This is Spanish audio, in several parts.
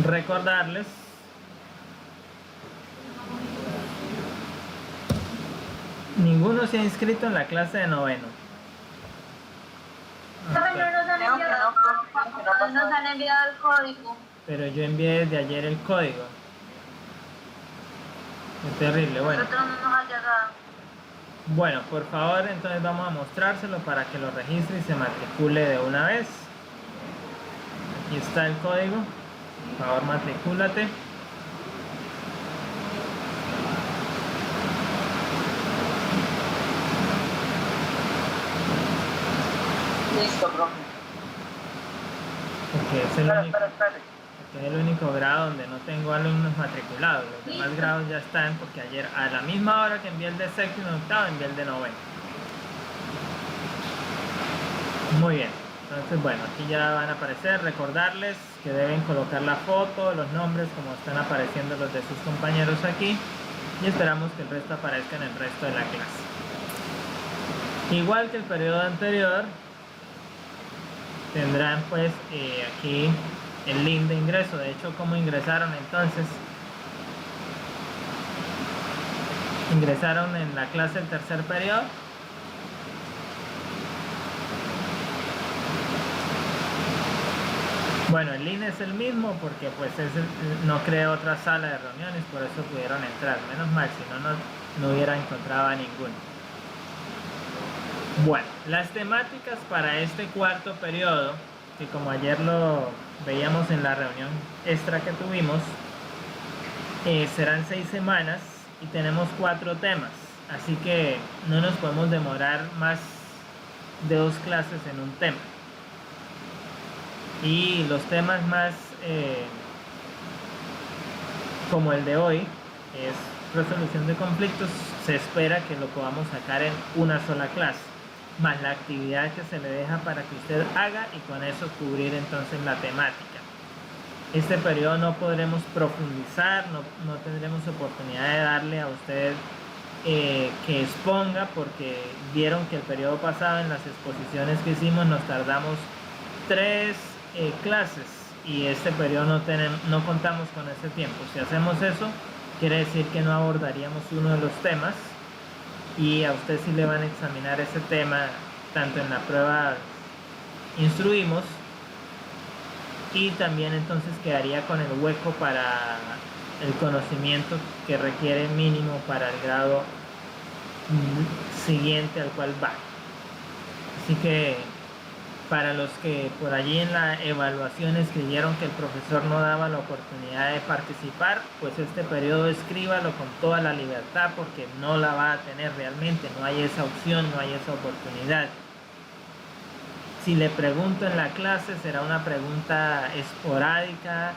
recordarles ninguno se ha inscrito en la clase de noveno. Profe, no nos han enviado el código. Pero yo envié desde ayer el código. Es terrible, bueno. Nosotros no nos ha llegado. Bueno, por favor, entonces vamos a mostrárselo para que lo registre y se matricule de una vez. Aquí está el código. Por favor, matricúlate. Listo, profe. Porque es el único grado donde no tengo alumnos matriculados. Los demás grados ya están, porque ayer a la misma hora que envié el de séptimo y octavo, envié el de noveno. Muy bien. Entonces, bueno, aquí ya van a aparecer. Recordarles que deben colocar la foto, los nombres como están apareciendo los de sus compañeros aquí. Y esperamos que el resto aparezca en el resto de la clase. Igual que el periodo anterior, tendrán pues aquí el link de ingreso. De hecho, ¿cómo ingresaron entonces? Ingresaron en la clase del tercer periodo. Bueno, el link es el mismo porque pues no creé otra sala de reuniones, por eso pudieron entrar. Menos mal, si no, no hubiera encontrado a ninguno. Bueno, las temáticas para este cuarto periodo, que como ayer lo veíamos en la reunión extra que tuvimos, serán 6 semanas y tenemos 4 temas. Así que no nos podemos demorar más de 2 clases en un tema. Y los temas más como el de hoy, que es resolución de conflictos, se espera que lo podamos sacar en una sola clase, más la actividad que se le deja para que usted haga y con eso cubrir entonces la temática. Este periodo no podremos profundizar, no tendremos oportunidad de darle a usted que exponga, porque vieron que el periodo pasado en las exposiciones que hicimos nos tardamos 3 clases y este periodo no contamos con ese tiempo. Si hacemos eso, quiere decir que no abordaríamos uno de los temas y a usted sí le van a examinar ese tema, tanto en la prueba instruimos y también entonces quedaría con el hueco para el conocimiento que requiere mínimo para el grado siguiente al cual va. Así que para los que por allí en la evaluación escribieron que el profesor no daba la oportunidad de participar, pues este periodo escríbalo con toda la libertad, porque no la va a tener realmente, no hay esa opción, no hay esa oportunidad. Si le pregunto en la clase, será una pregunta esporádica.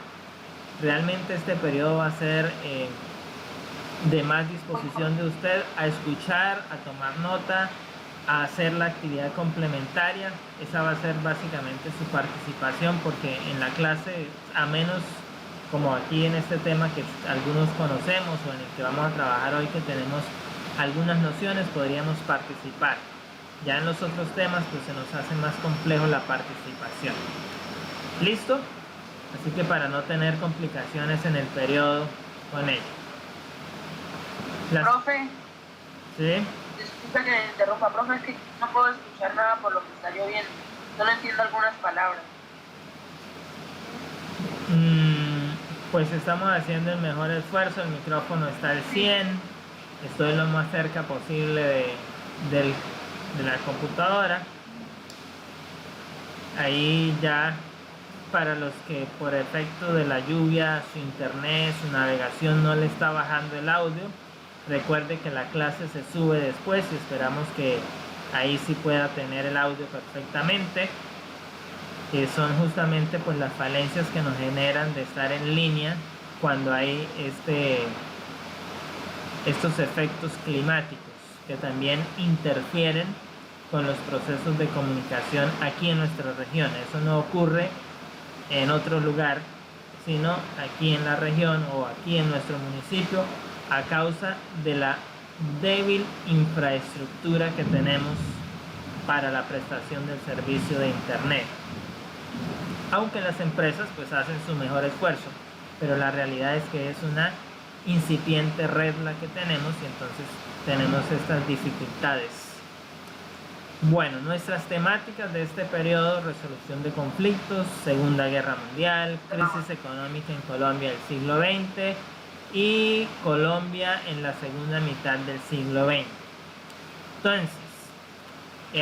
Realmente este periodo va a ser de más disposición de usted a escuchar, a tomar nota, a hacer la actividad complementaria. Esa va a ser básicamente su participación, porque en la clase, a menos como aquí en este tema que algunos conocemos o en el que vamos a trabajar hoy, que tenemos algunas nociones, podríamos participar. Ya en los otros temas pues se nos hace más complejo la participación. ¿Listo? Así que para no tener complicaciones en el periodo con ello. Profe. ¿Sí? Disculpe que me interrumpa, profe, es que no puedo escuchar nada por lo que está lloviendo. Solo entiendo algunas palabras. Pues estamos haciendo el mejor esfuerzo, el micrófono está al 100, estoy lo más cerca posible de la computadora. Ahí ya, para los que por efecto de la lluvia, su internet, su navegación no le está bajando el audio, recuerde que la clase se sube después y esperamos que ahí sí pueda tener el audio perfectamente, que son justamente pues las falencias que nos generan de estar en línea cuando hay estos efectos climáticos que también interfieren con los procesos de comunicación aquí en nuestra región. Eso no ocurre en otro lugar, sino aquí en la región o aquí en nuestro municipio, a causa de la débil infraestructura que tenemos para la prestación del servicio de internet. Aunque las empresas pues hacen su mejor esfuerzo. pero la realidad es que es una incipiente red la que tenemos y entonces tenemos estas dificultades. Bueno, nuestras temáticas de este periodo: resolución de conflictos, Segunda Guerra Mundial, crisis económica en Colombia del siglo XX y Colombia en la segunda mitad del siglo XX. Entonces,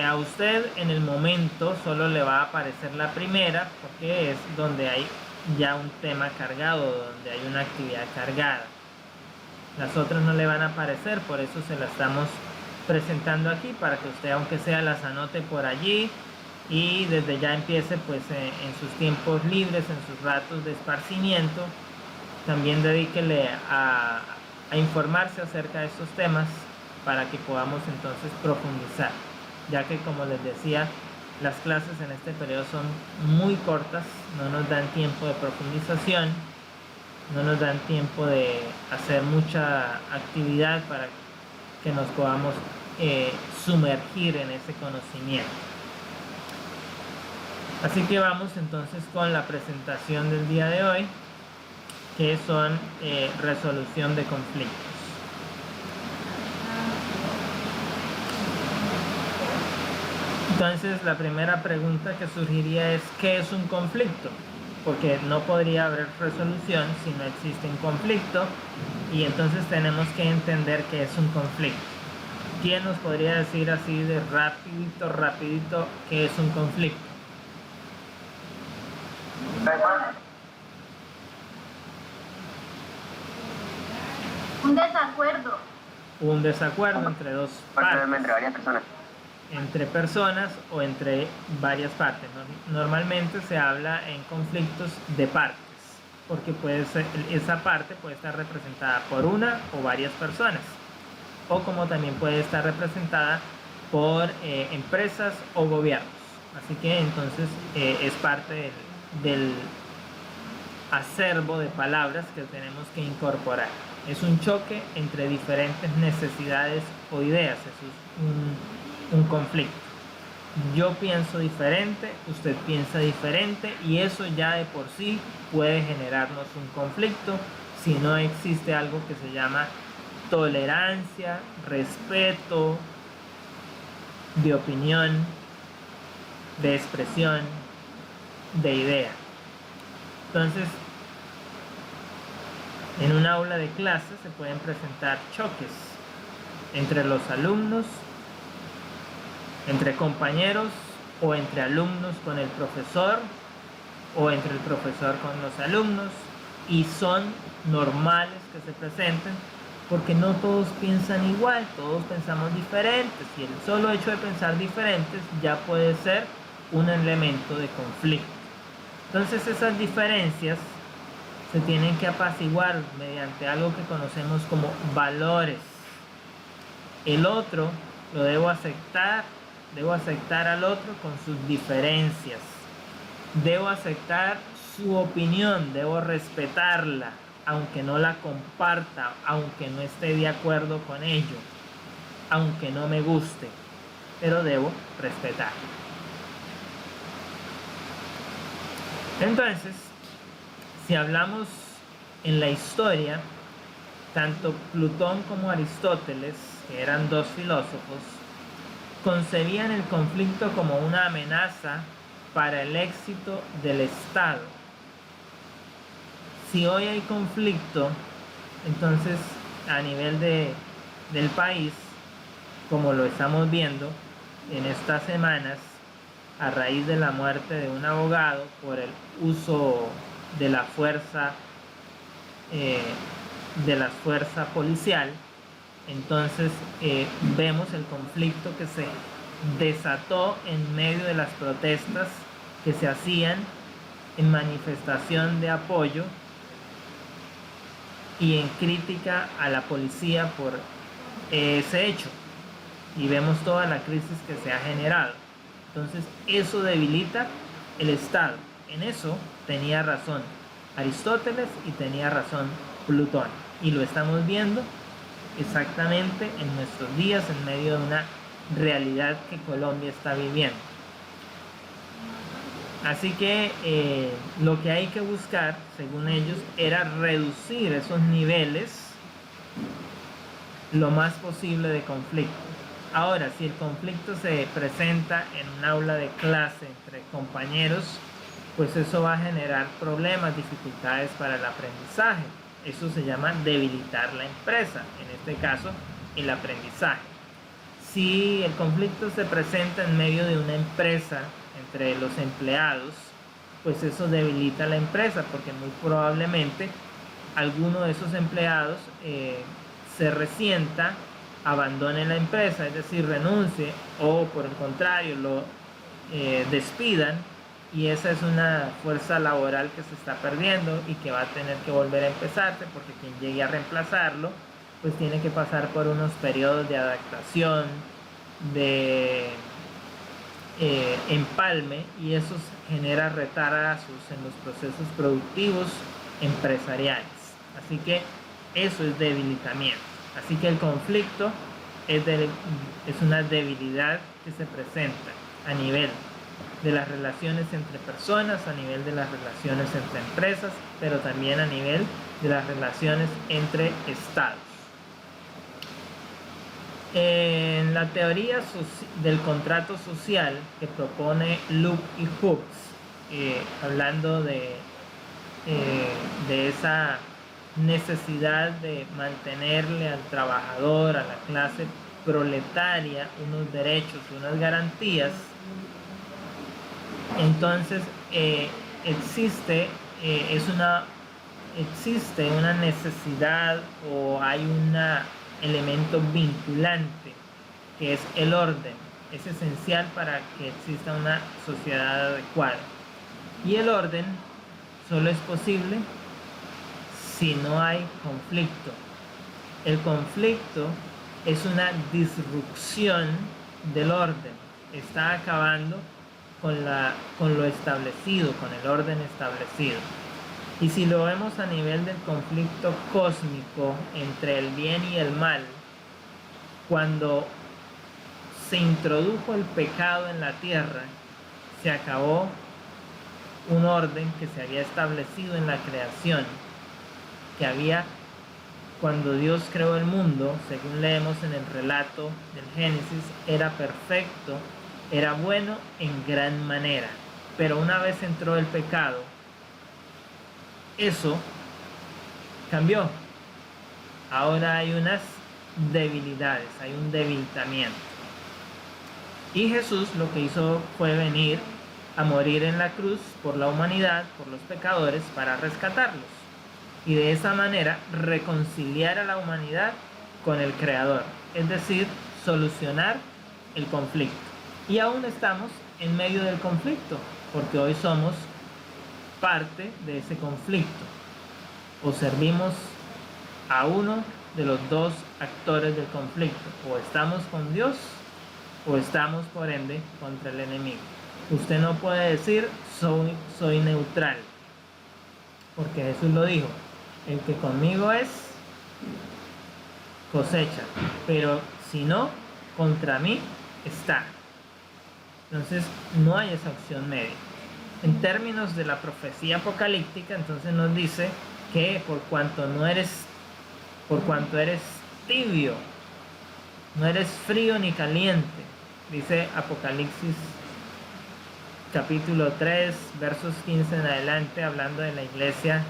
a usted en el momento solo le va a aparecer la primera, porque es donde hay ya un tema cargado, donde hay una actividad cargada. Las otras no le van a aparecer, por eso se las estamos presentando aquí, para que usted, aunque sea, las anote por allí y desde ya empiece pues en sus tiempos libres, en sus ratos de esparcimiento, también dedíquele a informarse acerca de estos temas para que podamos entonces profundizar, ya que, como les decía, las clases en este periodo son muy cortas, no nos dan tiempo de profundización, no nos dan tiempo de hacer mucha actividad para que nos podamos sumergir en ese conocimiento. Así que vamos entonces con la presentación del día de hoy, que son resolución de conflictos. Entonces, la primera pregunta que surgiría es: ¿qué es un conflicto? Porque no podría haber resolución si no existe un conflicto, y entonces tenemos que entender qué es un conflicto. ¿Quién nos podría decir así de rapidito qué es un conflicto? Un desacuerdo. Un desacuerdo entre dos partes. Entre varias personas. Entre personas o entre varias partes. Normalmente se habla en conflictos de partes, porque puede ser, esa parte puede estar representada por una o varias personas, o como también puede estar representada por empresas o gobiernos. Así que entonces es parte del acervo de palabras que tenemos que incorporar. Es un choque entre diferentes necesidades o ideas. Eso es un conflicto. Yo pienso diferente, usted piensa diferente, y eso ya de por sí puede generarnos un conflicto si no existe algo que se llama tolerancia, respeto de opinión, de expresión, de idea. Entonces, en un aula de clase se pueden presentar choques entre los alumnos, entre compañeros, o entre alumnos con el profesor, o entre el profesor con los alumnos, y son normales que se presenten porque no todos piensan igual, todos pensamos diferentes, y el solo hecho de pensar diferentes ya puede ser un elemento de conflicto. Entonces, esas diferencias se tienen que apaciguar mediante algo que conocemos como valores. El otro lo debo aceptar al otro con sus diferencias. Debo aceptar su opinión, debo respetarla, aunque no la comparta, aunque no esté de acuerdo con ello, aunque no me guste, pero debo respetar. Entonces, si hablamos en la historia, tanto Platón como Aristóteles, que eran dos filósofos, concebían el conflicto como una amenaza para el éxito del Estado. Si hoy hay conflicto, entonces a nivel del país, como lo estamos viendo en estas semanas, a raíz de la muerte de un abogado por el uso de la fuerza policial, entonces vemos el conflicto que se desató en medio de las protestas que se hacían en manifestación de apoyo y en crítica a la policía por ese hecho, y vemos toda la crisis que se ha generado. Entonces eso debilita el Estado. En eso tenía razón Aristóteles y tenía razón Platón, y lo estamos viendo exactamente en nuestros días, en medio de una realidad que Colombia está viviendo. Así que lo que hay que buscar, según ellos, era reducir esos niveles lo más posible de conflicto. Ahora, si el conflicto se presenta en un aula de clase entre compañeros, pues eso va a generar problemas, dificultades para el aprendizaje. Eso se llama debilitar la empresa, en este caso, el aprendizaje. Si el conflicto se presenta en medio de una empresa entre los empleados, pues eso debilita la empresa, porque muy probablemente alguno de esos empleados se resienta, abandone la empresa, es decir, renuncie, o por el contrario lo despidan, y esa es una fuerza laboral que se está perdiendo y que va a tener que volver a empezarse, porque quien llegue a reemplazarlo pues tiene que pasar por unos periodos de adaptación, de empalme, y eso genera retrasos en los procesos productivos empresariales. Así que eso es debilitamiento. Así que el conflicto es una debilidad que se presenta a nivel de las relaciones entre personas, a nivel de las relaciones entre empresas, pero también a nivel de las relaciones entre estados. En la teoría del contrato social que propone Luke y Hooks, hablando de esa necesidad de mantenerle al trabajador, a la clase proletaria, unos derechos y unas garantías, entonces existe una necesidad, o hay un elemento vinculante que es el orden. Es esencial para que exista una sociedad adecuada, y el orden solo es posible si no hay conflicto. El conflicto es una disrupción del orden, está acabando con lo establecido, con el orden establecido. Y si lo vemos a nivel del conflicto cósmico entre el bien y el mal, cuando se introdujo el pecado en la tierra, se acabó un orden que se había establecido en la creación, que había cuando Dios creó el mundo, según leemos en el relato del Génesis, era perfecto, era bueno en gran manera. Pero una vez entró el pecado, eso cambió. Ahora hay unas debilidades, hay un debilitamiento. Y Jesús lo que hizo fue venir a morir en la cruz por la humanidad, por los pecadores, para rescatarlos. Y de esa manera reconciliar a la humanidad con el Creador, es decir, solucionar el conflicto. Y aún estamos en medio del conflicto, porque hoy somos parte de ese conflicto. O servimos a uno de los dos actores del conflicto, o estamos con Dios, o estamos por ende contra el enemigo. Usted no puede decir soy neutral, porque Jesús lo dijo: el que conmigo es, cosecha, pero si no, contra mí está. Entonces no hay esa opción media. En términos de la profecía apocalíptica, entonces nos dice que por cuanto eres tibio, no eres frío ni caliente, dice Apocalipsis capítulo 3, versos 15 en adelante, hablando de la iglesia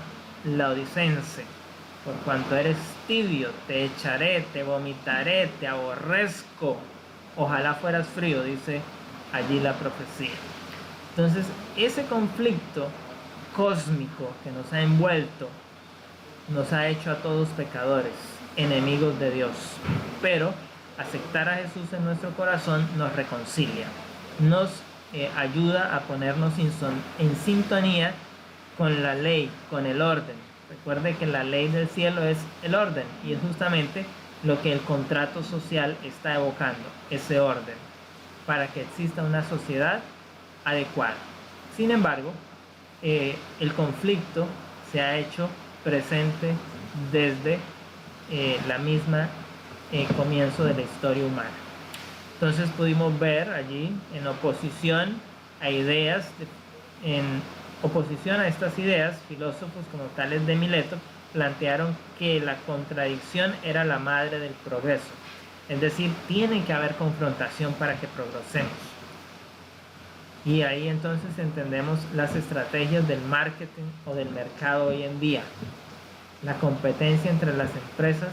laodicense. Por cuanto eres tibio, te echaré, te vomitaré, te aborrezco. Ojalá fueras frío, dice allí la profecía. Entonces, ese conflicto cósmico que nos ha envuelto nos ha hecho a todos pecadores, enemigos de Dios. Pero aceptar a Jesús en nuestro corazón nos reconcilia, nos ayuda a ponernos en sintonía con la ley, con el orden. Recuerde que la ley del cielo es el orden, y es justamente lo que el contrato social está evocando, ese orden, para que exista una sociedad adecuada. Sin embargo, el conflicto se ha hecho presente desde la misma comienzo de la historia humana. Entonces pudimos ver allí, en oposición a ideas En oposición a estas ideas, filósofos como Tales de Mileto plantearon que la contradicción era la madre del progreso, es decir, tiene que haber confrontación para que progresemos. Y ahí entonces entendemos las estrategias del marketing o del mercado hoy en día, la competencia entre las empresas,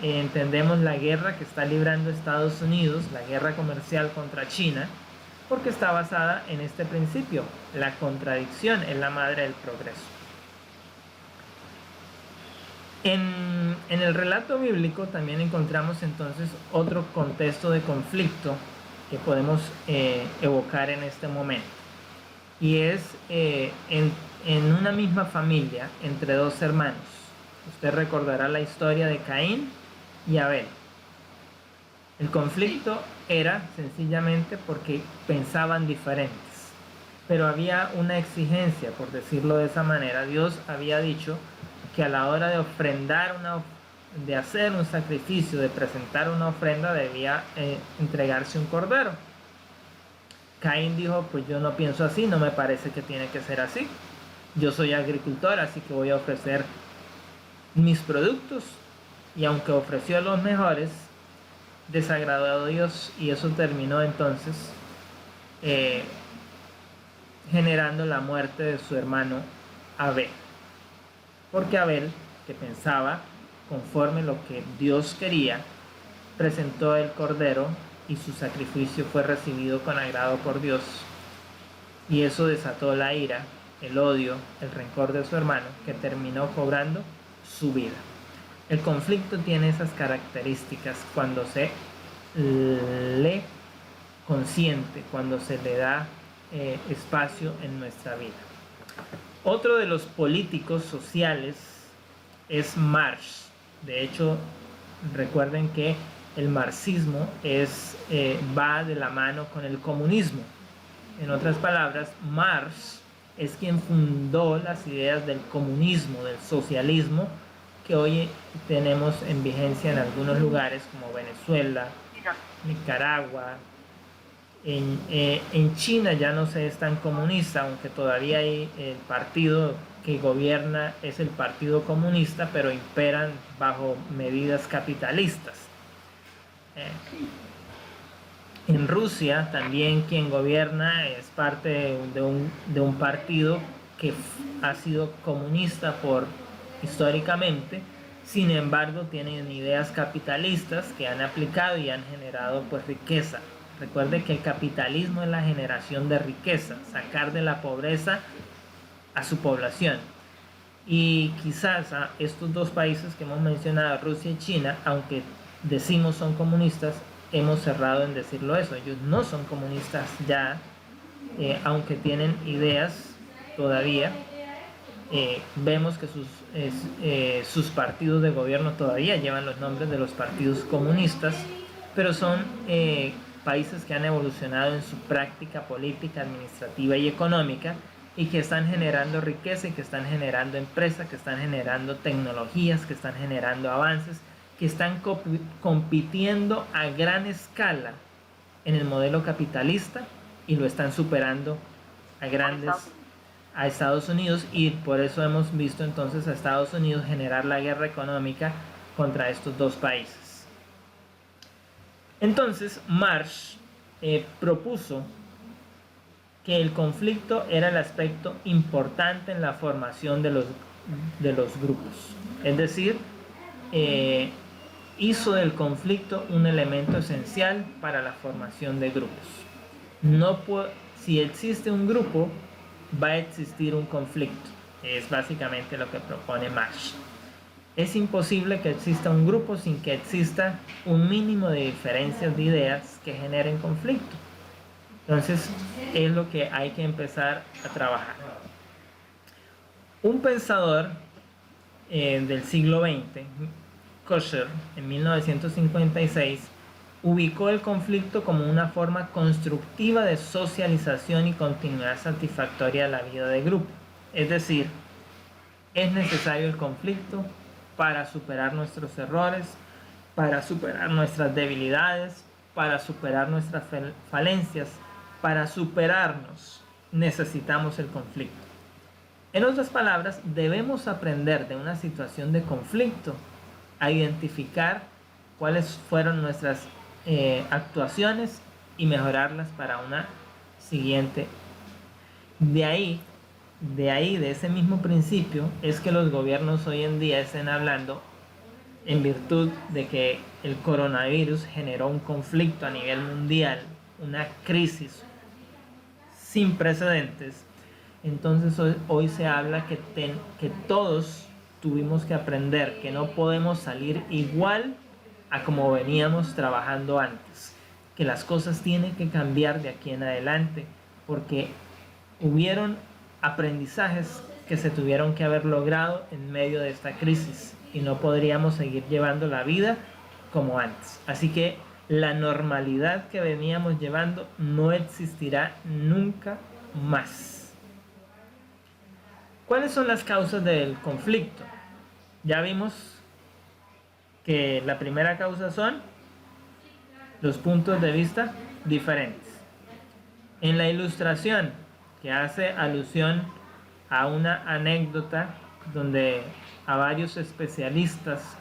entendemos la guerra que está librando Estados Unidos, la guerra comercial contra China, porque está basada en este principio, la contradicción es la madre del progreso. En el relato bíblico también encontramos entonces otro contexto de conflicto que podemos evocar en este momento, y es en una misma familia entre dos hermanos. Usted recordará la historia de Caín y Abel. El conflicto era sencillamente porque pensaban diferentes, pero había una exigencia, por decirlo de esa manera. Dios había dicho que a la hora de ofrendar de hacer un sacrificio, de presentar una ofrenda, debía entregarse un cordero. Caín dijo, pues yo no pienso así, no me parece que tiene que ser así. Yo soy agricultor, así que voy a ofrecer mis productos. Y aunque ofreció los mejores, desagradó a Dios, y eso terminó entonces generando la muerte de su hermano Abel. Porque Abel, que pensaba conforme lo que Dios quería, presentó el cordero y su sacrificio fue recibido con agrado por Dios, y eso desató la ira, el odio, el rencor de su hermano, que terminó cobrando su vida. El conflicto tiene esas características cuando se le consiente, cuando se le da espacio en nuestra vida. Otro de los políticos sociales es Marx. De hecho, recuerden que el marxismo va de la mano con el comunismo. En otras palabras, Marx es quien fundó las ideas del comunismo, del socialismo, que hoy tenemos en vigencia en algunos lugares como Venezuela, Nicaragua. En China ya no se es tan comunista, aunque todavía hay el partido que gobierna es el Partido Comunista, pero imperan bajo medidas capitalistas. En Rusia también quien gobierna es parte de un partido que ha sido comunista históricamente. Sin embargo, tienen ideas capitalistas que han aplicado y han generado pues riqueza. Recuerde que el capitalismo es la generación de riqueza, sacar de la pobreza a su población. Y quizás a estos dos países que hemos mencionado, Rusia y China, aunque decimos son comunistas, hemos cerrado en decirlo eso. Ellos no son comunistas ya, aunque tienen ideas todavía. Vemos que sus partidos de gobierno todavía llevan los nombres de los partidos comunistas, pero son países que han evolucionado en su práctica política, administrativa y económica, y que están generando riqueza, y que están generando empresas, que están generando tecnologías, que están generando avances, que están compitiendo a gran escala en el modelo capitalista, y lo están superando a Estados Unidos, y por eso hemos visto entonces a Estados Unidos generar la guerra económica contra estos dos países. Entonces Marx propuso que el conflicto era el aspecto importante en la formación de los grupos, es decir, hizo del conflicto un elemento esencial para la formación de grupos. Si existe un grupo, va a existir un conflicto. Es básicamente lo que propone Marx. Es imposible que exista un grupo sin que exista un mínimo de diferencias de ideas que generen conflicto. Entonces, es lo que hay que empezar a trabajar. Un pensador del siglo XX, Kosher, en 1956, ubicó el conflicto como una forma constructiva de socialización y continuidad satisfactoria de la vida de grupo. Es decir, es necesario el conflicto para superar nuestros errores, para superar nuestras debilidades, para superar nuestras falencias, para superarnos necesitamos el conflicto. En otras palabras, debemos aprender de una situación de conflicto a identificar cuáles fueron nuestras actuaciones y mejorarlas para una siguiente. De ese mismo principio, es que los gobiernos hoy en día estén hablando, en virtud de que el coronavirus generó un conflicto a nivel mundial, una crisis sin precedentes. Entonces hoy se habla que todos tuvimos que aprender que no podemos salir igual a como veníamos trabajando antes, que las cosas tienen que cambiar de aquí en adelante, porque hubieron aprendizajes que se tuvieron que haber logrado en medio de esta crisis y no podríamos seguir llevando la vida como antes. Así que la normalidad que veníamos llevando no existirá nunca más. ¿Cuáles son las causas del conflicto? Ya vimos que la primera causa son los puntos de vista diferentes. En la ilustración, que hace alusión a una anécdota donde a varios especialistas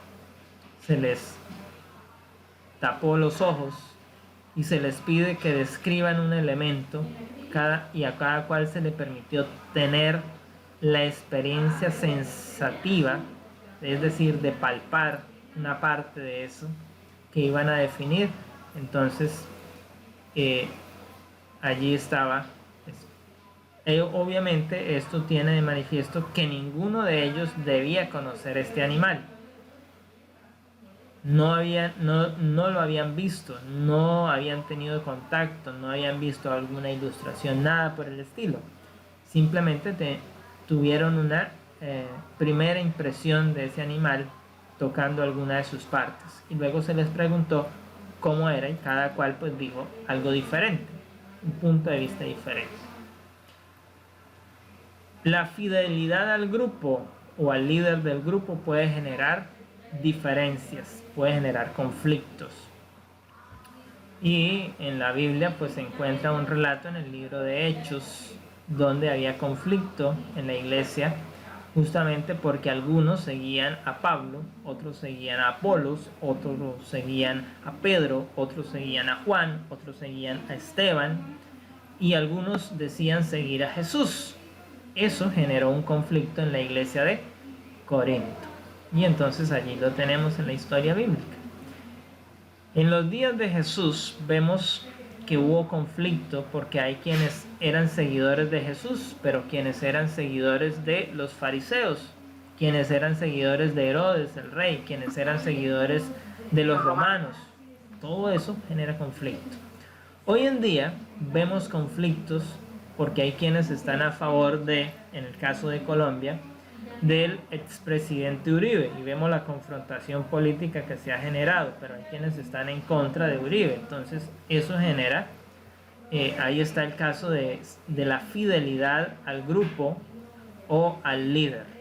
se les tapó los ojos y se les pide que describan un elemento y a cada cual se le permitió tener la experiencia sensativa, es decir, de palpar una parte de eso que iban a definir. Entonces allí estaba eso. Obviamente esto tiene de manifiesto que ninguno de ellos debía conocer este animal. No lo habían visto, no habían tenido contacto, no habían visto alguna ilustración, nada por el estilo. Simplemente tuvieron una primera impresión de ese animal tocando alguna de sus partes. Y luego se les preguntó cómo era y cada cual pues dijo algo diferente, un punto de vista diferente. La fidelidad al grupo o al líder del grupo puede generar diferencias, puede generar conflictos. Y en la Biblia pues se encuentra un relato en el libro de Hechos donde había conflicto en la iglesia, justamente porque algunos seguían a Pablo, otros seguían a Apolos, otros seguían a Pedro, otros seguían a Juan, otros seguían a Esteban y algunos decían seguir a Jesús. Eso generó un conflicto en la iglesia de Corinto. Y entonces allí lo tenemos en la historia bíblica. En los días de Jesús vemos que hubo conflicto porque hay quienes eran seguidores de Jesús, pero quienes eran seguidores de los fariseos, quienes eran seguidores de Herodes, el rey, quienes eran seguidores de los romanos. Todo eso genera conflicto. Hoy en día vemos conflictos porque hay quienes están a favor de, en el caso de Colombia, del expresidente Uribe, y vemos la confrontación política que se ha generado, pero hay quienes están en contra de Uribe. Entonces eso genera, ahí está el caso de la fidelidad al grupo o al líder.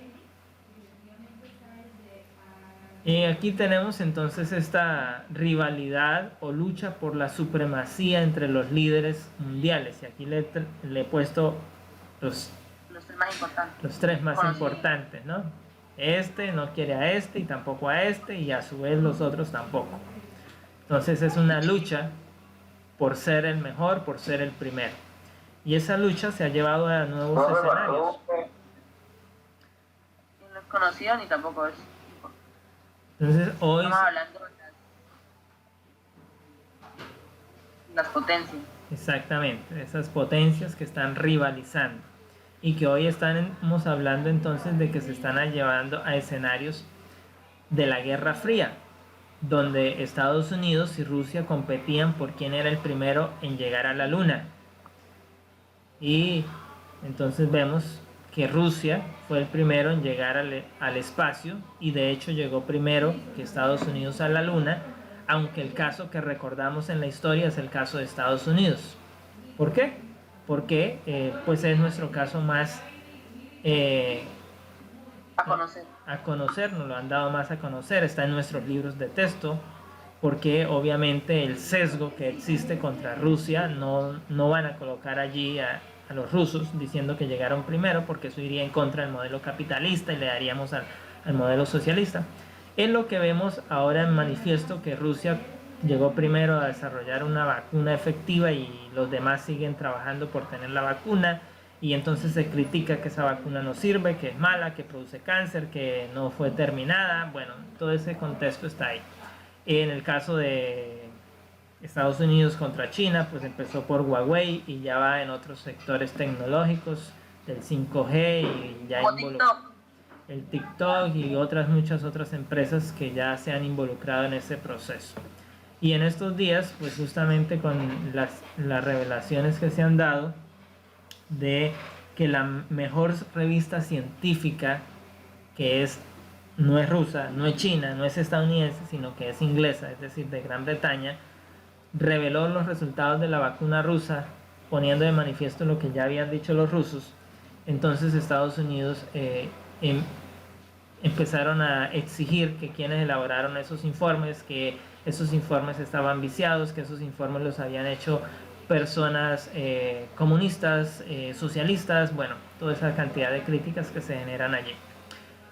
Y aquí tenemos entonces esta rivalidad o lucha por la supremacía entre los líderes mundiales, y aquí le he puesto los tres más importantes, ¿no? Este no quiere a este y tampoco a este, y a su vez los otros tampoco. Entonces es una lucha por ser el mejor, por ser el primero. Y esa lucha se ha llevado a nuevos escenarios. No es conocido ni tampoco es. Entonces hoy estamos hablando de las potencias. Exactamente, esas potencias que están rivalizando. Y que hoy estamos hablando entonces de que se están llevando a escenarios de la Guerra Fría, donde Estados Unidos y Rusia competían por quién era el primero en llegar a la Luna. Y entonces vemos que Rusia fue el primero en llegar al espacio, y de hecho llegó primero que Estados Unidos a la Luna, aunque el caso que recordamos en la historia es el caso de Estados Unidos. ¿Por qué? Porque pues es nuestro caso más a conocer, nos lo han dado más a conocer, está en nuestros libros de texto, porque obviamente el sesgo que existe contra Rusia no van a colocar allí a los rusos, diciendo que llegaron primero porque eso iría en contra del modelo capitalista y le daríamos al modelo socialista. Es lo que vemos ahora en manifiesto, que Rusia llegó primero a desarrollar una vacuna efectiva y los demás siguen trabajando por tener la vacuna, y entonces se critica que esa vacuna no sirve, que es mala, que produce cáncer, que no fue terminada. Bueno, todo ese contexto está ahí. En el caso de Estados Unidos contra China, pues empezó por Huawei y ya va en otros sectores tecnológicos del 5G y ya el TikTok y muchas otras empresas que ya se han involucrado en ese proceso. Y en estos días, pues justamente con las revelaciones que se han dado de que la mejor revista científica, que no es rusa, no es china, no es estadounidense, sino que es inglesa, es decir, de Gran Bretaña, reveló los resultados de la vacuna rusa, poniendo de manifiesto lo que ya habían dicho los rusos. Entonces Estados Unidos empezaron a exigir que quienes elaboraron esos informes, que esos informes estaban viciados, que esos informes los habían hecho personas comunistas, socialistas, bueno, toda esa cantidad de críticas que se generan allí.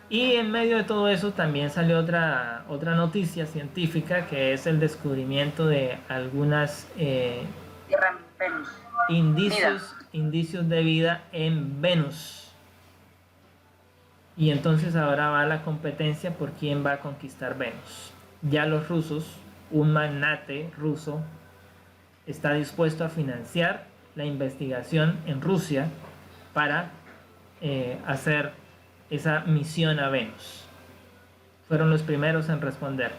Y en medio de todo eso también salió otra noticia científica, que es el descubrimiento de algunas indicios de vida en Venus. Y entonces ahora va la competencia por quién va a conquistar Venus. Ya los rusos, un magnate ruso, está dispuesto a financiar la investigación en Rusia para hacer esa misión a Venus. Fueron los primeros en responder.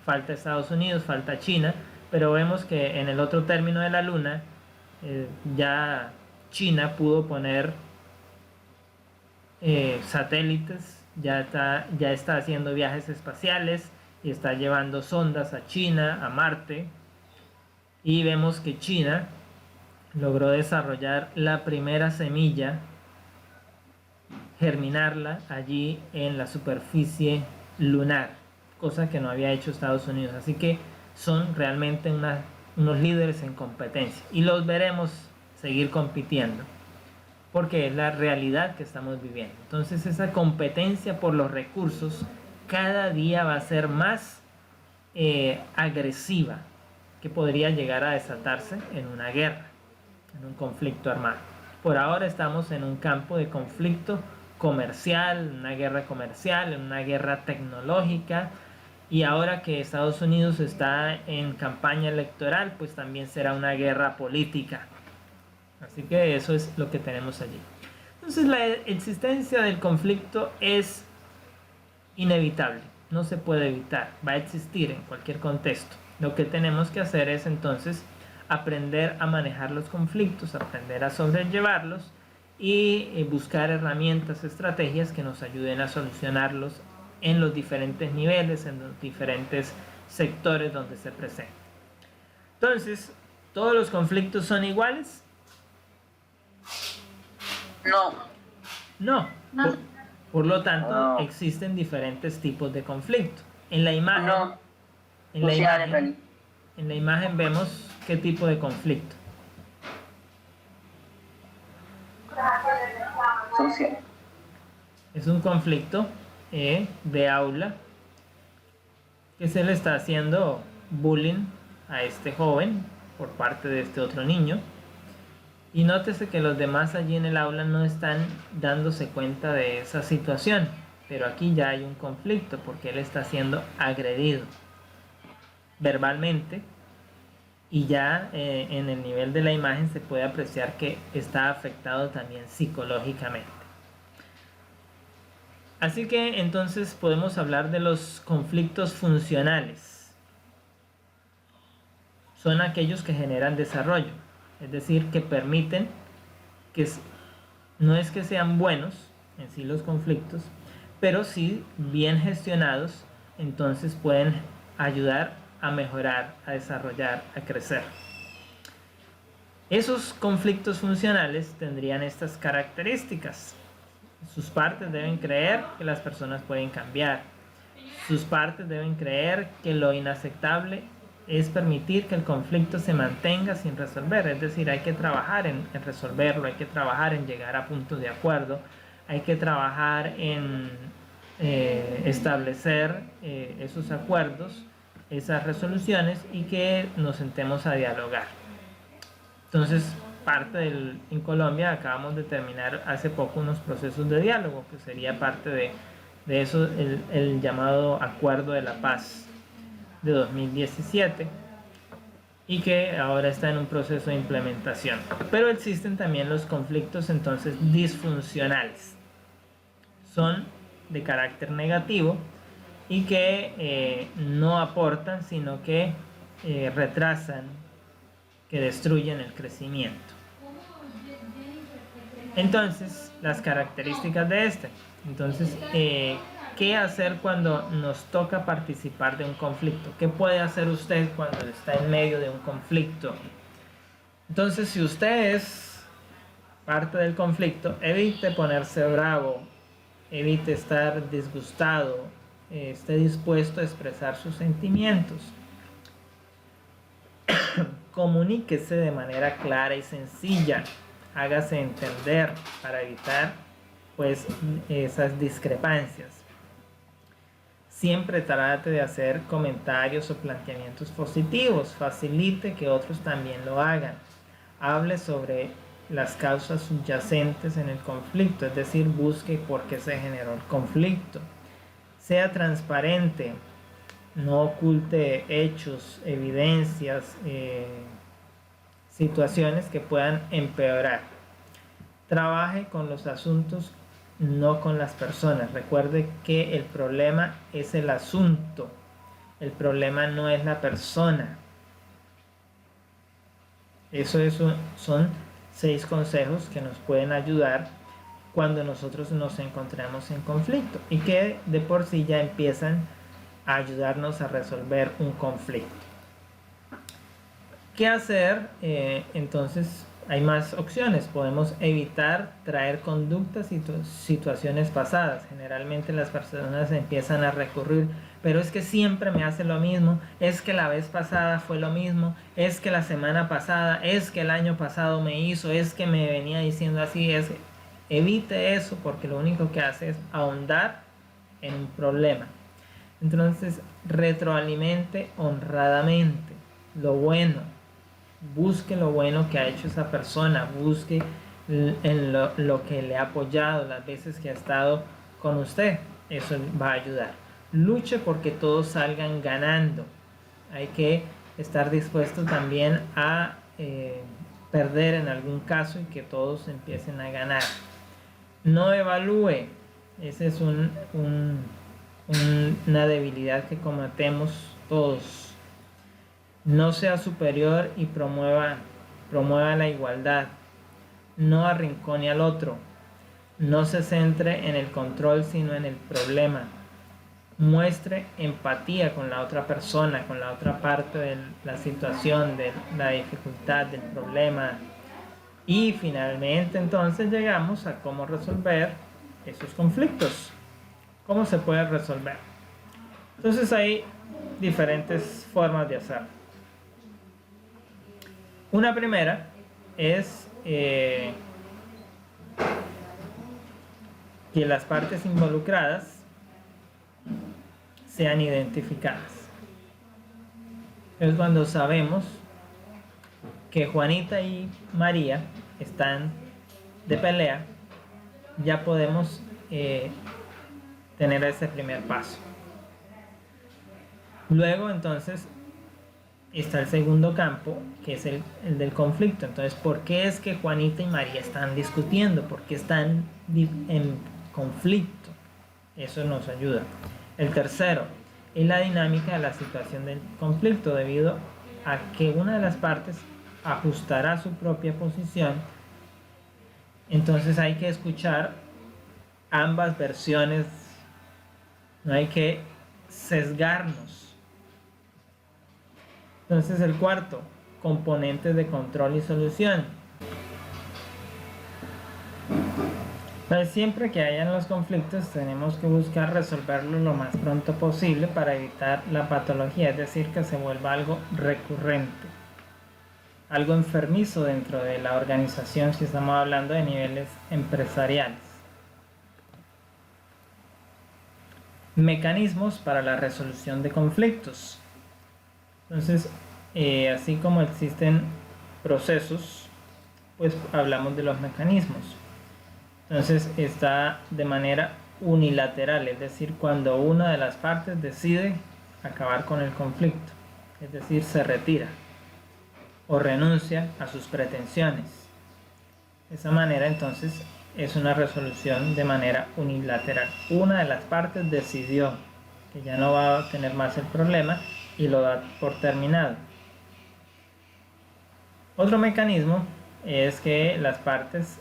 Falta Estados Unidos, falta China, pero vemos que en el otro término de la Luna ya China pudo poner satélites, ya está haciendo viajes espaciales y está llevando sondas a China, a Marte, y vemos que China logró desarrollar la primera semilla, germinarla allí en la superficie lunar, cosa que no había hecho Estados Unidos. Así que son realmente unos líderes en competencia y los veremos seguir compitiendo, porque es la realidad que estamos viviendo. Entonces esa competencia por los recursos cada día va a ser más agresiva, que podría llegar a desatarse en una guerra, en un conflicto armado. Por ahora estamos en un campo de conflicto comercial, una guerra comercial, una guerra tecnológica, y ahora que Estados Unidos está en campaña electoral, pues también será una guerra política. Así que eso es lo que tenemos allí. Entonces la existencia del conflicto es inevitable, no se puede evitar, va a existir en cualquier contexto. Lo que tenemos que hacer es entonces aprender a manejar los conflictos, aprender a sobrellevarlos y buscar herramientas, estrategias que nos ayuden a solucionarlos en los diferentes niveles, en los diferentes sectores donde se presenten. Entonces, ¿todos los conflictos son iguales? No. Por lo tanto, existen diferentes tipos de conflicto. En la imagen, en la imagen vemos qué tipo de conflicto. Social. Es un conflicto de aula, que se le está haciendo bullying a este joven por parte de este otro niño. Y nótese que los demás allí en el aula no están dándose cuenta de esa situación, pero aquí ya hay un conflicto porque él está siendo agredido verbalmente, y ya en el nivel de la imagen se puede apreciar que está afectado también psicológicamente. Así que entonces podemos hablar de los conflictos funcionales. Son aquellos que generan desarrollo, es decir, que permiten que no es que sean buenos en sí los conflictos, pero sí bien gestionados, entonces pueden ayudar a mejorar, a desarrollar, a crecer. Esos conflictos funcionales tendrían estas características. Sus partes deben creer que las personas pueden cambiar. Sus partes deben creer que lo inaceptable es permitir que el conflicto se mantenga sin resolver, es decir, hay que trabajar en resolverlo, hay que trabajar en llegar a puntos de acuerdo, hay que trabajar en establecer esos acuerdos, esas resoluciones y que nos sentemos a dialogar. Entonces, en Colombia acabamos de terminar hace poco unos procesos de diálogo, que sería parte de eso, el llamado Acuerdo de la Paz de 2017, y que ahora está en un proceso de implementación. Pero existen también los conflictos entonces disfuncionales. Son de carácter negativo y que no aportan, sino que retrasan, que destruyen el crecimiento. Entonces, las características de este. Entonces, ¿qué hacer cuando nos toca participar de un conflicto? ¿Qué puede hacer usted cuando está en medio de un conflicto? Entonces, si usted es parte del conflicto, evite ponerse bravo, evite estar disgustado, esté dispuesto a expresar sus sentimientos. Comuníquese de manera clara y sencilla, hágase entender para evitar pues esas discrepancias. Siempre trate de hacer comentarios o planteamientos positivos, facilite que otros también lo hagan. Hable sobre las causas subyacentes en el conflicto, es decir, busque por qué se generó el conflicto. Sea transparente, no oculte hechos, evidencias, situaciones que puedan empeorar. Trabaje con los asuntos, no con las personas. Recuerde que el problema es el asunto, el problema no es la persona. Son 6 consejos que nos pueden ayudar cuando nosotros nos encontramos en conflicto y que de por sí ya empiezan a ayudarnos a resolver un conflicto. ¿Qué hacer? Entonces hay más opciones. Podemos evitar traer conductas y situaciones pasadas. Generalmente las personas empiezan a recurrir, pero es que siempre me hace lo mismo, es que la vez pasada fue lo mismo, es que la semana pasada, es que el año pasado me hizo, es que me venía diciendo así. Evite eso, porque lo único que hace es ahondar en un problema. Entonces, retroalimente honradamente lo bueno. Busque lo bueno que ha hecho esa persona, busque en lo que le ha apoyado, las veces que ha estado con usted. Eso va a ayudar. Luche porque todos salgan ganando. Hay que estar dispuesto también a perder en algún caso y que todos empiecen a ganar. No evalúe. Esa es una debilidad que cometemos todos. No sea superior y promueva la igualdad. No arrincone al otro. No se centre en el control, sino en el problema. Muestre empatía con la otra persona, con la otra parte de la situación, de la dificultad, del problema. Y finalmente entonces llegamos a cómo resolver esos conflictos. ¿Cómo se puede resolver? Entonces hay diferentes formas de hacerlo. Una primera es que las partes involucradas sean identificadas. Es cuando sabemos que Juanita y María están de pelea, ya podemos tener ese primer paso. Luego entonces está el segundo campo, que es el del conflicto. Entonces, ¿por qué es que Juanita y María están discutiendo? ¿Por qué están en conflicto? Eso nos ayuda. El tercero es la dinámica de la situación del conflicto, debido a que una de las partes ajustará su propia posición. Entonces hay que escuchar ambas versiones, no hay que sesgarnos. Entonces el cuarto, componentes de control y solución. Pues siempre que hayan los conflictos tenemos que buscar resolverlo lo más pronto posible para evitar la patología, es decir, que se vuelva algo recurrente, algo enfermizo dentro de la organización si estamos hablando de niveles empresariales. Mecanismos para la resolución de conflictos. Entonces, así como existen procesos, pues hablamos de los mecanismos. Entonces está de manera unilateral, es decir, cuando una de las partes decide acabar con el conflicto, es decir, se retira o renuncia a sus pretensiones. De esa manera entonces es una resolución de manera unilateral. Una de las partes decidió que ya no va a tener más el problema y lo da por terminado. Otro mecanismo es que las partes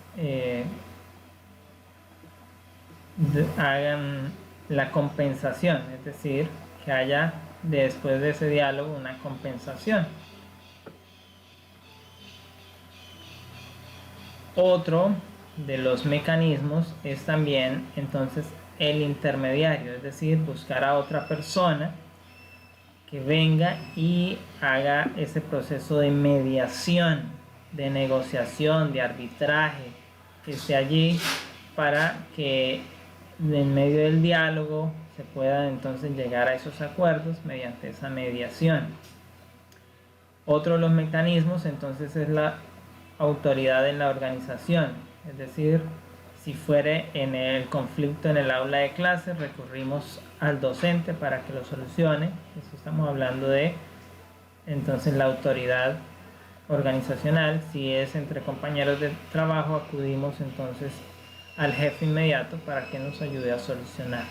hagan la compensación, es decir, que haya después de ese diálogo una compensación. Otro de los mecanismos es también entonces el intermediario, es decir, buscar a otra persona que venga y haga ese proceso de mediación, de negociación, de arbitraje, que esté allí para que en medio del diálogo se pueda entonces llegar a esos acuerdos mediante esa mediación. Otro de los mecanismos entonces es la autoridad en la organización, es decir, si fuere en el conflicto en el aula de clase, recurrimos al docente para que lo solucione. Eso estamos hablando de entonces la autoridad organizacional. Si es entre compañeros de trabajo, acudimos entonces al jefe inmediato para que nos ayude a solucionar.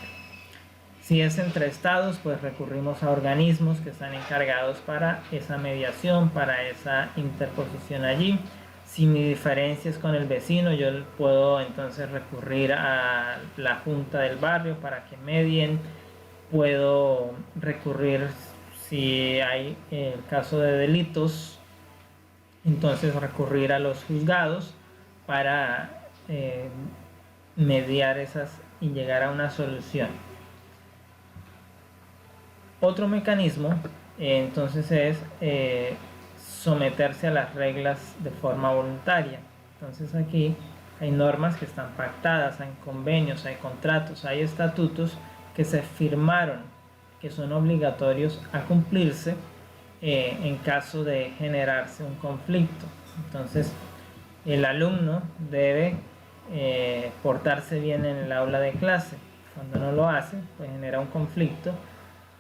Si es entre estados, pues recurrimos a organismos que están encargados para esa mediación, para esa interposición allí. Si mi diferencia es con el vecino, yo puedo entonces recurrir a la junta del barrio para que medien. Puedo recurrir, si hay el caso de delitos, entonces recurrir a los juzgados para mediar esas y llegar a una solución. Otro mecanismo entonces es someterse a las reglas de forma voluntaria. Entonces aquí hay normas que están pactadas, hay convenios, hay contratos, hay estatutos que se firmaron, que son obligatorios a cumplirse en caso de generarse un conflicto. Entonces el alumno debe portarse bien en el aula de clase. Cuando no lo hace, pues genera un conflicto,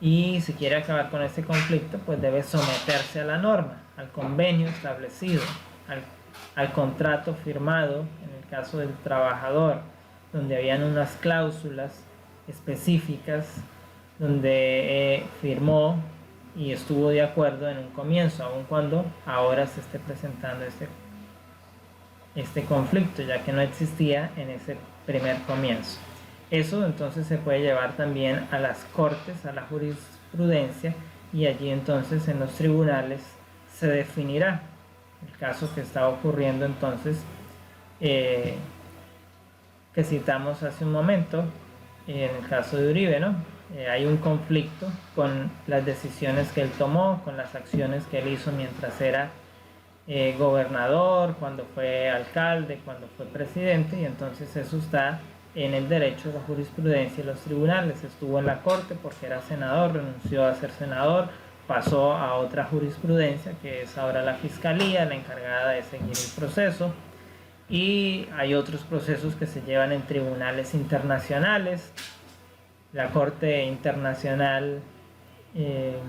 y si quiere acabar con ese conflicto, pues debe someterse a la norma, al convenio establecido, al contrato firmado, en el caso del trabajador, donde habían unas cláusulas específicas, donde firmó y estuvo de acuerdo en un comienzo, aun cuando ahora se esté presentando este conflicto, ya que no existía en ese primer comienzo. Eso entonces se puede llevar también a las cortes, a la jurisprudencia, y allí entonces en los tribunales se definirá el caso que está ocurriendo entonces, que citamos hace un momento, en el caso de Uribe, ¿no? Hay un conflicto con las decisiones que él tomó, con las acciones que él hizo mientras era gobernador, cuando fue alcalde, cuando fue presidente, y entonces eso está en el derecho de la jurisprudencia y los tribunales. Estuvo en la corte porque era senador, renunció a ser senador, pasó a otra jurisprudencia que es ahora la fiscalía, la encargada de seguir el proceso, y hay otros procesos que se llevan en tribunales internacionales. La Corte Internacional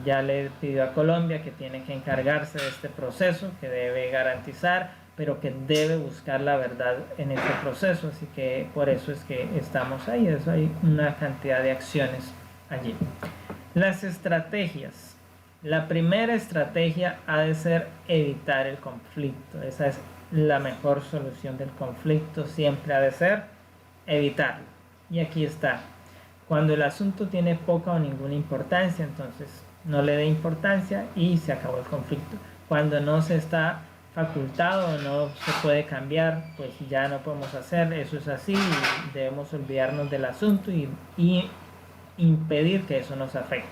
ya le pidió a Colombia que tiene que encargarse de este proceso, que debe garantizar, pero que debe buscar la verdad en este proceso, así que por eso es que estamos ahí. Eso, hay una cantidad de acciones allí. Las estrategias. La primera estrategia ha de ser evitar el conflicto. Esa es la mejor solución del conflicto, siempre ha de ser evitarlo. Y aquí está. Cuando el asunto tiene poca o ninguna importancia, entonces no le dé importancia y se acabó el conflicto. Cuando no se está facultado, no se puede cambiar, pues ya no podemos hacer, eso es así, y debemos olvidarnos del asunto y impedir que eso nos afecte.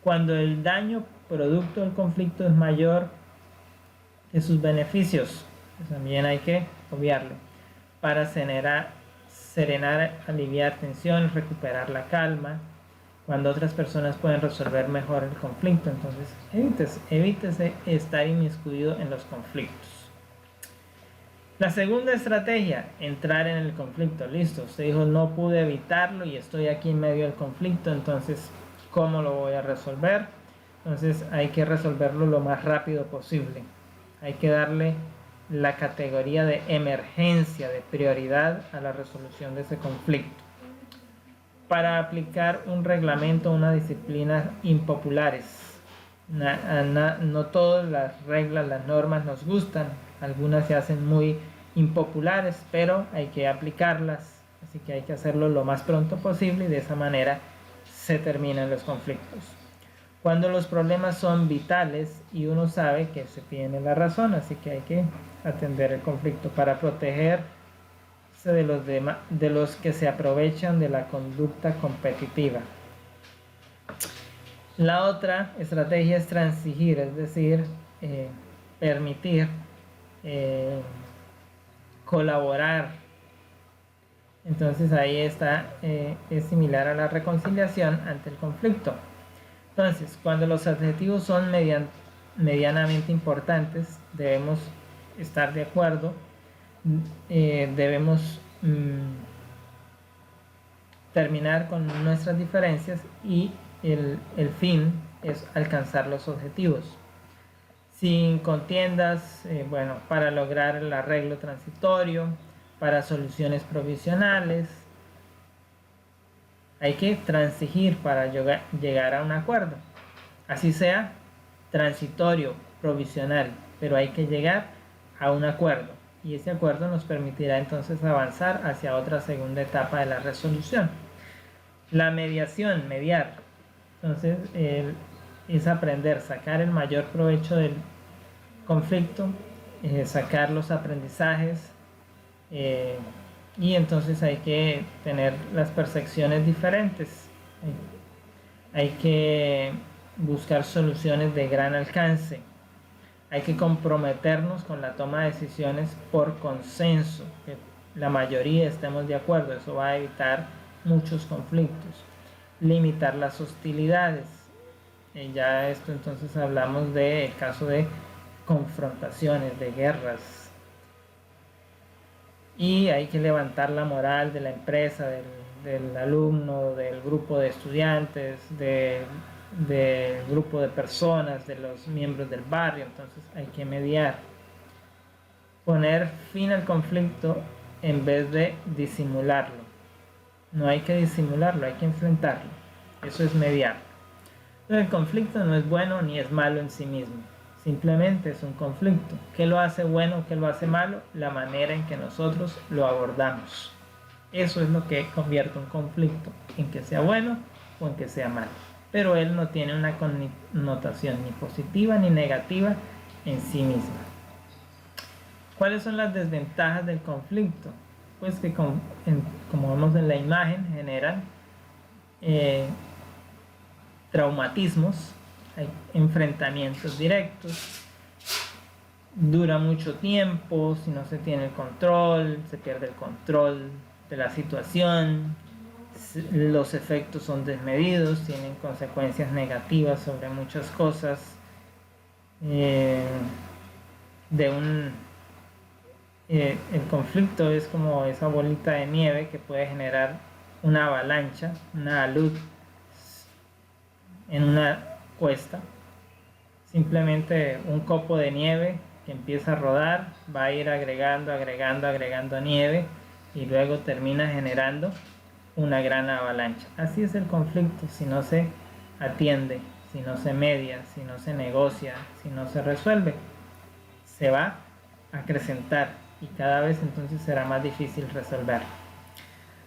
Cuando el daño producto del conflicto es mayor que sus beneficios, pues también hay que obviarlo. Para serenar, aliviar tensiones, recuperar la calma, cuando otras personas pueden resolver mejor el conflicto. Entonces, evítese estar inmiscuido en los conflictos. La segunda estrategia, entrar en el conflicto. Listo, usted dijo no pude evitarlo y estoy aquí en medio del conflicto, entonces, ¿cómo lo voy a resolver? Entonces hay que resolverlo lo más rápido posible. Hay que darle la categoría de emergencia, de prioridad a la resolución de ese conflicto. Para aplicar un reglamento, una disciplina impopulares. No todas las reglas, las normas nos gustan. Algunas se hacen muy impopulares, pero hay que aplicarlas. Así que hay que hacerlo lo más pronto posible y de esa manera se terminan los conflictos. Cuando los problemas son vitales y uno sabe que se tiene la razón, así que hay que atender el conflicto para protegerse de los que se aprovechan de la conducta competitiva. La otra estrategia es transigir, es decir, permitir, colaborar. Entonces ahí está, es similar a la reconciliación ante el conflicto. Entonces, cuando los adjetivos son medianamente importantes, debemos estar de acuerdo, debemos terminar con nuestras diferencias y el fin es alcanzar los objetivos. Sin contiendas, para lograr el arreglo transitorio, para soluciones provisionales, hay que transigir para llegar a un acuerdo. Así sea transitorio, provisional, pero hay que llegar a un acuerdo. Y ese acuerdo nos permitirá entonces avanzar hacia otra segunda etapa de la resolución. La mediación, mediar. Entonces es aprender, sacar el mayor provecho del conflicto, sacar los aprendizajes, y entonces hay que tener las percepciones diferentes. Hay que buscar soluciones de gran alcance. Hay que comprometernos con la toma de decisiones por consenso, que la mayoría estemos de acuerdo. Eso va a evitar muchos conflictos. Limitar las hostilidades. Ya esto entonces hablamos del caso de confrontaciones, de guerras. Y hay que levantar la moral de la empresa, del alumno, del grupo de estudiantes, del grupo de personas, de los miembros del barrio. Entonces hay que mediar. Poner fin al conflicto en vez de disimularlo. No hay que disimularlo, hay que enfrentarlo. Eso es mediar. Entonces, el conflicto no es bueno ni es malo en sí mismo. Simplemente es un conflicto. ¿Qué lo hace bueno? ¿Qué lo hace malo? La manera en que nosotros lo abordamos. Eso es lo que convierte un conflicto en que sea bueno o en que sea malo. Pero él no tiene una connotación ni positiva ni negativa en sí misma. ¿Cuáles son las desventajas del conflicto? Pues que como vemos en la imagen, generan traumatismos, hay enfrentamientos directos, dura mucho tiempo, si no se tiene el control, se pierde el control de la situación, los efectos son desmedidos, tienen consecuencias negativas sobre muchas cosas. El conflicto es como esa bolita de nieve que puede generar una avalancha, una alud en una cuesta. Simplemente un copo de nieve que empieza a rodar, va a ir agregando nieve y luego termina generando una gran avalancha. Así es el conflicto si no se atiende, si no se media, si no se negocia, si no se resuelve. Se va a acrecentar y cada vez entonces será más difícil resolver.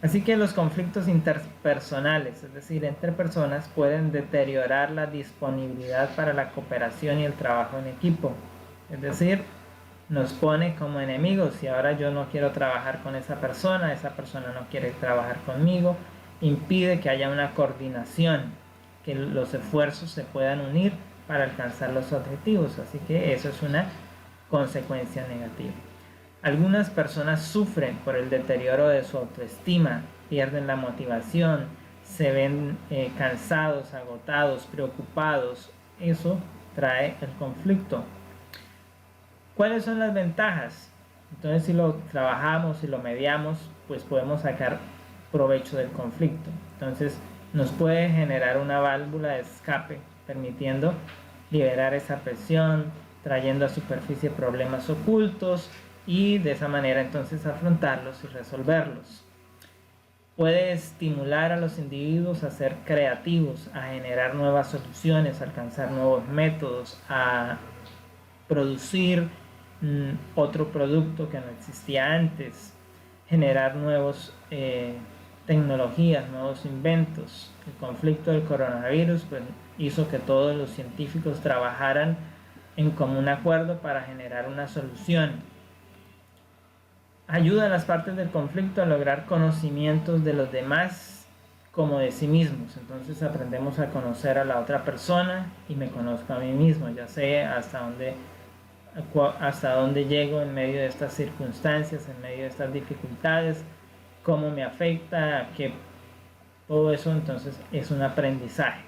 Así que los conflictos interpersonales, es decir, entre personas, pueden deteriorar la disponibilidad para la cooperación y el trabajo en equipo. Es decir, nos pone como enemigos y ahora yo no quiero trabajar con esa persona no quiere trabajar conmigo, impide que haya una coordinación, que los esfuerzos se puedan unir para alcanzar los objetivos, así que eso es una consecuencia negativa. Algunas personas sufren por el deterioro de su autoestima, pierden la motivación, se ven cansados, agotados, preocupados. Eso trae el conflicto. ¿Cuáles son las ventajas? Entonces, si lo trabajamos, si lo mediamos, pues podemos sacar provecho del conflicto. Entonces, nos puede generar una válvula de escape, permitiendo liberar esa presión, trayendo a superficie problemas ocultos y de esa manera entonces afrontarlos y resolverlos. Puede estimular a los individuos a ser creativos, a generar nuevas soluciones, a alcanzar nuevos métodos, a producir otro producto que no existía antes, generar nuevas tecnologías, nuevos inventos. El conflicto del coronavirus pues, hizo que todos los científicos trabajaran en común acuerdo para generar una solución. Ayuda a las partes del conflicto a lograr conocimientos de los demás como de sí mismos. Entonces aprendemos a conocer a la otra persona y me conozco a mí mismo. Ya sé hasta dónde llego en medio de estas circunstancias, en medio de estas dificultades, cómo me afecta, que todo eso entonces es un aprendizaje.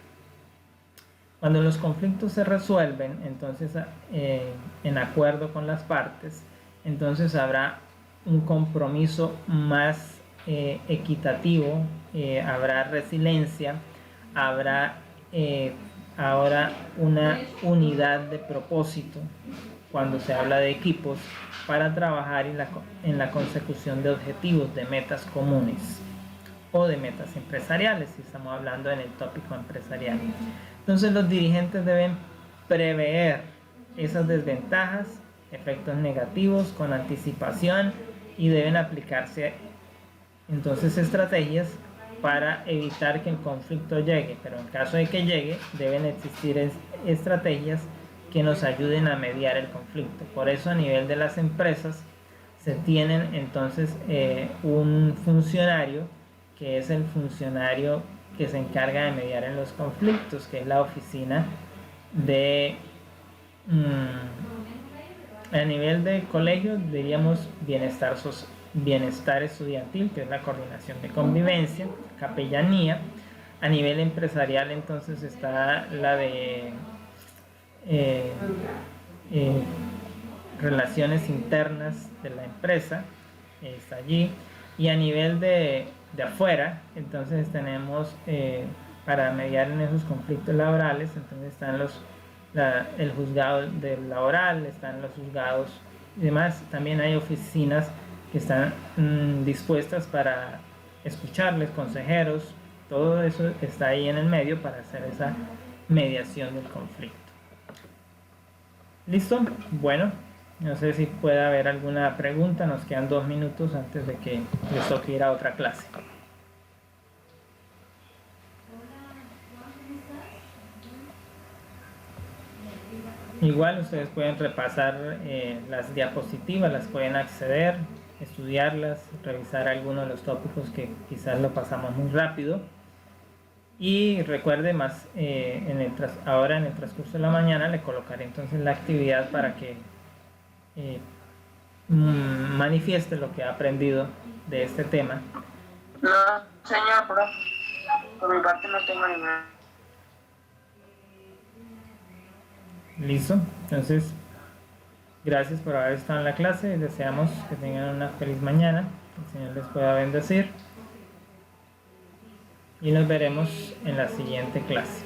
Cuando los conflictos se resuelven, entonces en acuerdo con las partes, entonces habrá un compromiso más equitativo, habrá resiliencia, habrá ahora una unidad de propósito cuando se habla de equipos para trabajar en la consecución de objetivos, de metas comunes o de metas empresariales, si estamos hablando en el tópico empresarial. Entonces los dirigentes deben prever esas desventajas, efectos negativos con anticipación y deben aplicarse entonces estrategias para evitar que el conflicto llegue, pero en caso de que llegue deben existir estrategias que nos ayuden a mediar el conflicto. Por eso a nivel de las empresas se tienen entonces un funcionario que es el funcionario que se encarga de mediar en los conflictos, que es la oficina de a nivel de colegio diríamos bienestar estudiantil, que es la coordinación de convivencia, capellanía. A nivel empresarial entonces está la de relaciones internas de la empresa, está allí. Y a nivel de afuera entonces tenemos para mediar en esos conflictos laborales, entonces están el juzgado laboral, están los juzgados y demás. También hay oficinas que están dispuestas para escucharles, consejeros, todo eso está ahí en el medio para hacer esa mediación del conflicto. ¿Listo? Bueno, no sé si puede haber alguna pregunta, nos quedan 2 minutos antes de que les toque ir a otra clase. Igual ustedes pueden repasar las diapositivas, las pueden acceder, estudiarlas, revisar algunos de los tópicos que quizás lo pasamos muy rápido. Y recuerde más, ahora en el transcurso de la mañana le colocaré entonces la actividad para que manifieste lo que ha aprendido de este tema. No, señor, profe, por mi parte no tengo ninguna. Listo, entonces gracias por haber estado en la clase, deseamos que tengan una feliz mañana, que el Señor les pueda bendecir y nos veremos en la siguiente clase.